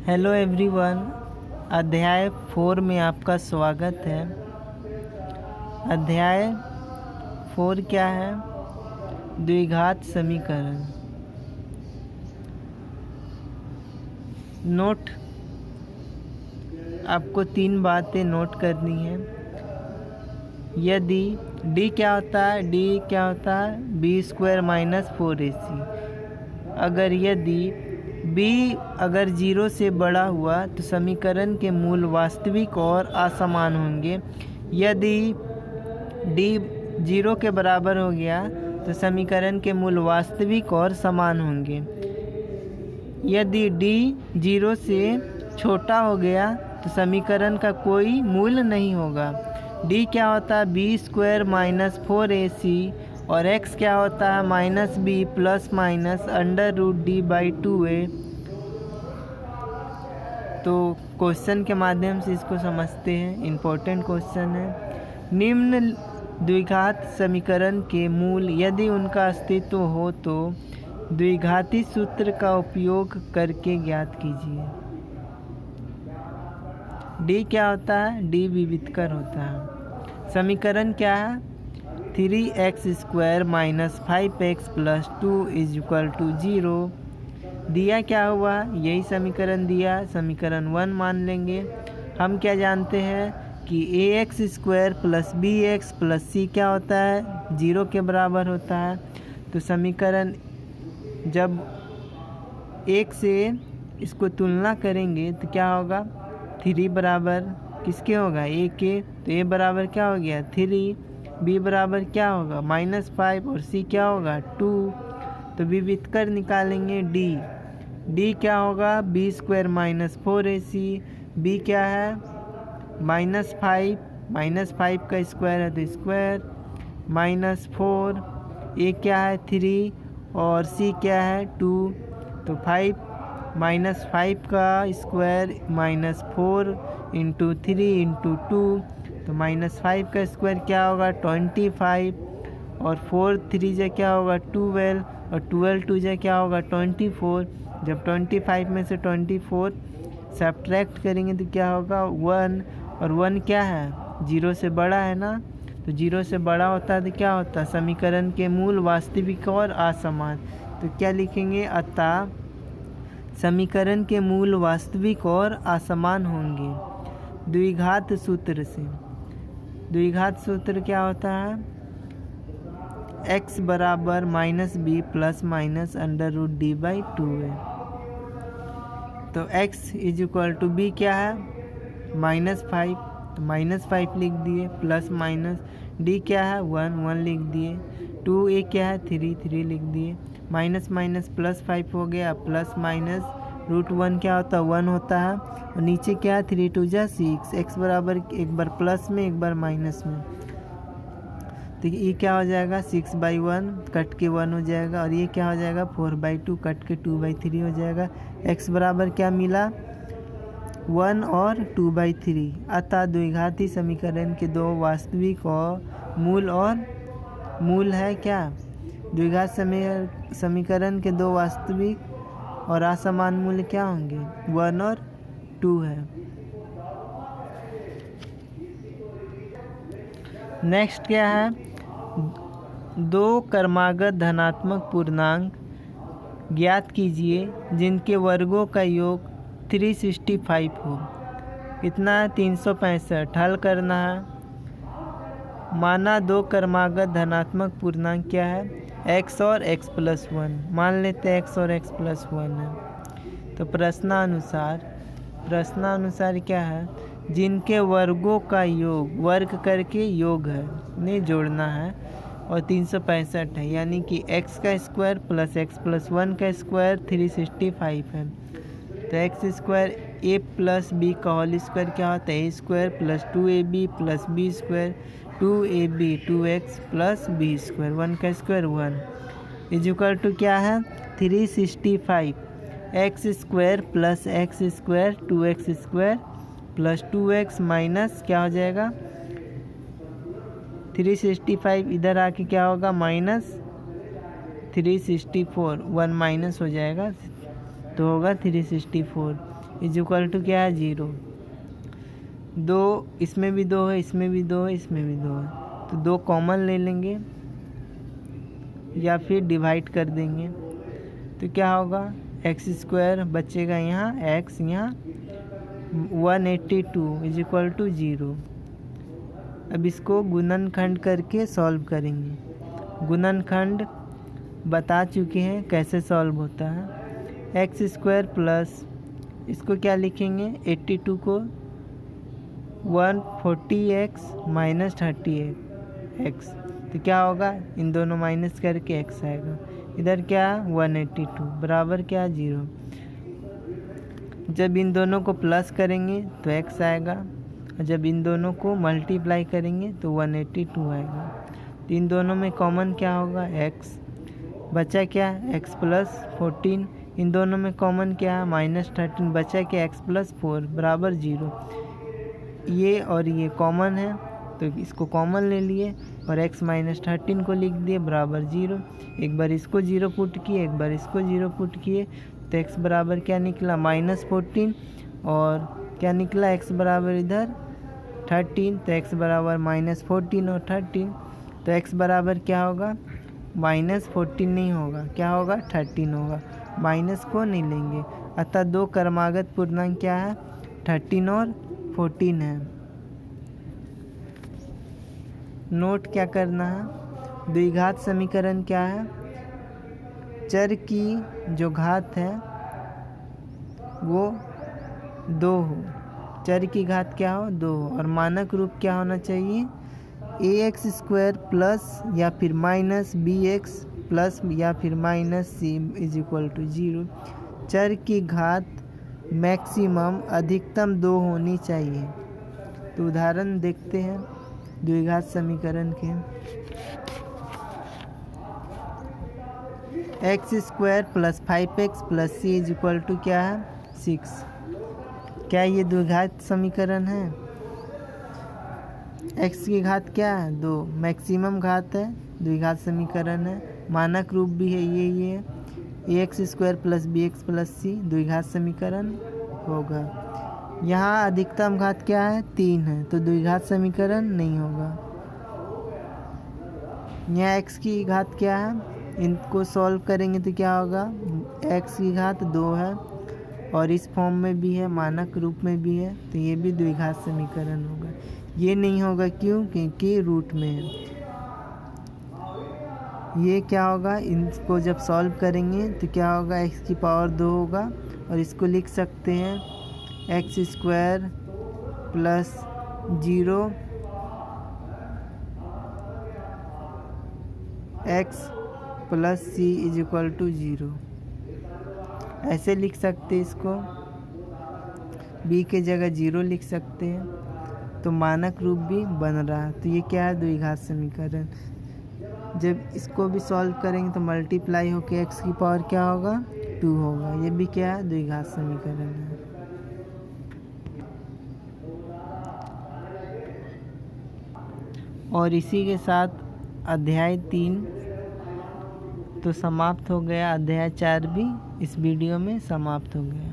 Hello everyone, अध्याय 4 में आपका स्वागत है। अध्याय 4 क्या है? द्विघात समीकरण। नोट, आपको 3 बातें नोट करनी है। यदि d क्या होता है? d क्या होता है? b² - 4ac। अगर यदि b अगर 0 से बड़ा हुआ तो समीकरण के मूल वास्तविक और असमान होंगे। यदि d 0 के बराबर हो गया तो समीकरण के मूल वास्तविक और समान होंगे। यदि d 0 से छोटा हो गया तो समीकरण का कोई मूल नहीं होगा। d क्या होता है? b² - 4ac और x क्या होता है? -b ± √d/2a। तो क्वेश्चन के माध्यम से इसको समझते हैं। इम्पोर्टेंट क्वेश्चन है। निम्न द्विघात समीकरण के मूल यदि उनका अस्तित्व हो तो द्विघाती सूत्र का उपयोग करके ज्ञात कीजिए। d क्या होता है? d विवितकर होता है। समीकरण क्या है? 3x² - 5x + 2 = 0। दिया क्या हुआ? यही समीकरण दिया। समीकरण 1 मान लेंगे। हम क्या जानते हैं कि ax² + bx + c क्या होता है? 0 के बराबर होता है। तो समीकरण जब 1 से इसको तुलना करेंगे तो क्या होगा? 3 बराबर किसके होगा? a के। तो a बराबर क्या हो गया? 3। b बराबर क्या होगा? -5 और c क्या होगा? 2। तो विवितकर निकालेंगे d। d क्या होगा? b² - 4ac। b क्या है? -5 का स्क्वायर है तो स्क्वायर -4। a क्या है? 3 और c क्या है? 2। तो 5 -5 का स्क्वायर -4 × 3 × 2। तो -5 का स्क्वायर क्या होगा? 25 और 4 3 जा क्या होगा? 12 और 12 2 जा क्या होगा? 24। जब 25 में से 24 सब्ट्रैक्ट करेंगे तो क्या होगा? 1। और 1 क्या है? 0 से बड़ा है ना। तो 0 से बड़ा होता है तो क्या होता है? समीकरण के मूल वास्तविक और असमान। तो क्या लिखेंगे? अतः समीकरण के मूल वास्तविक और असमान होंगे द्विघात सूत्र से। द्विघात सूत्र क्या होता है? x बराबर -b ± √d/2a। तो x = b क्या है? -5 तो -5 लिख दिए, प्लस माइनस d क्या है? 1 लिख दिए, 2a क्या है? 3 लिख दिए, माइनस माइनस +5 हो गया, प्लस माइनस √1 क्या होता है? 1 होता है। और नीचे क्या है? 3 2 जा 6। x बराबर एक बार प्लस में एक बार माइनस में। तो ये क्या हो जाएगा? 6/1 कट के 1 हो जाएगा। और ये क्या हो जाएगा? 4/2 कट के 2/3 हो जाएगा। x बराबर क्या मिला? 1 और 2/3। अतः द्विघाती समीकरण के दो वास्तविक और मूल है क्या? द्विघात समीकरण के दो वास्तविक और असमान मूल्य क्या होंगे? 1 और 2 है। नेक्स्ट क्या है? दो क्रमागत धनात्मक पूर्णांक ज्ञात कीजिए जिनके वर्गों का योग 365 हो। कितना है? 365। हल करना है। माना दो क्रमागत धनात्मक पूर्णांक क्या है? x और x+1। मान लेते हैं x और x+1 है। तो प्रश्नानुसार क्या है? जिनके वर्गों का योग वर्ग करके योग है नहीं जोड़ना है और 365 है, यानी कि x का स्क्वायर प्लस x+1 का स्क्वायर 365 है। तो x² a + b का होल स्क्वायर क्या होता है? a² + 2ab + b², 2ab 2x + b², 1 का स्क्वायर 1 = क्या है? 365। x² + x² 2x² + 2x minus क्या हो जाएगा? 365 इधर आके क्या होगा? -364, 1 माइनस हो जाएगा तो होगा 364 इज इक्वल टू क्या है 0। 2 इसमें भी 2 है, इसमें भी 2 है, इसमें भी 2 है, तो 2 कॉमन ले लेंगे या फिर डिवाइड कर देंगे। तो क्या होगा x² बचेगा यहाँ, x यहाँ 182 इज इक्वल टू 0। अब इसको गुणनखंड करके सॉल्व करेंगे। गुणनखंड बता चुके हैं कैसे सॉल्व होता है। x² प्लस इसको क्या लिखेंगे 82 को 140x माइनस 30x, तो क्या होगा इन दोनों माइनस करके x आएगा। इधर क्या 182 बराबर क्या 0। जब इन दोनों को प्लस करेंगे तो x आएगा, और जब इन दोनों को मल्टीप्लाई करेंगे तो 182 आएगा। तो इन दोनों में कॉमन क्या होगा x, बचा क्या x प्लस 14, इन दोनों में कॉमन क्या है माइनस 13, बचा क्या x प्लस 4 बराबर 0। ये और ये कॉमन है तो इसको कॉमन ले लिए और x माइनस 13 को लिख दिए बराबर 0। एक बार इसको 0 पुट किए, एक बार इसको 0 पुट किए, तो x बराबर क्या निकला -14, और क्या निकला x बराबर इधर 13, तो x बराबर -14 और 13, तो x बराबर क्या होगा -14 नहीं होगा, क्या होगा 13 होगा, माइनस को नहीं लेंगे। अतः दो क्रमागत पूर्णांक क्या है 13 और 14 है। नोट क्या करना है, द्विघात समीकरण क्या है, चर की जो घात है वो 2 हो, चर की घात क्या हो 2 हो, और मानक रूप क्या होना चाहिए ax² प्लस या फिर माइनस bx प्लस या फिर minus c is equal to 0। चर की घात मैक्सिमम अधिकतम 2 होनी चाहिए। तो उदाहरण देखते हैं द्विघात समीकरण के। x² plus 5x plus c is equal to क्या है 6। क्या ये द्विघात समीकरण है। x की घात क्या है 2, मैक्सिमम घात है, द्विघात समीकरण है, मानक रूप भी है ये ax² plus bx plus c द्विघात समीकरण होगा। यहाँ अधिकतम घात क्या है 3 है, तो द्विघात समीकरण नहीं होगा। यहाँ x की घात क्या है, इनको सॉल्व करेंगे तो क्या होगा x की घात 2 है और इस फॉर्म में भी है, मानक रूप में भी है, तो ये भी द्विघात समीकरण होगा। ये नहीं होगा क्यों, क्योंकि रूट में है। ये क्या होगा, इनको जब सॉल्व करेंगे तो क्या होगा x की पावर 2 होगा, और इसको लिख सकते हैं x² plus 0 x plus c is equal to 0, ऐसे लिख सकते हैं। इसको b के जगह 0 लिख सकते हैं, तो मानक रूप भी बन रहा है। तो ये क्या है द्विघात समीकरण। जब इसको भी सॉल्व करेंगे तो मल्टीप्लाई होकर x की पावर क्या होगा 2 होगा। ये भी क्या है द्विघात समीकरण है। और इसी के साथ अध्याय 3 तो समाप्त हो गया, अध्याय 4 भी इस वीडियो में समाप्त हो गया।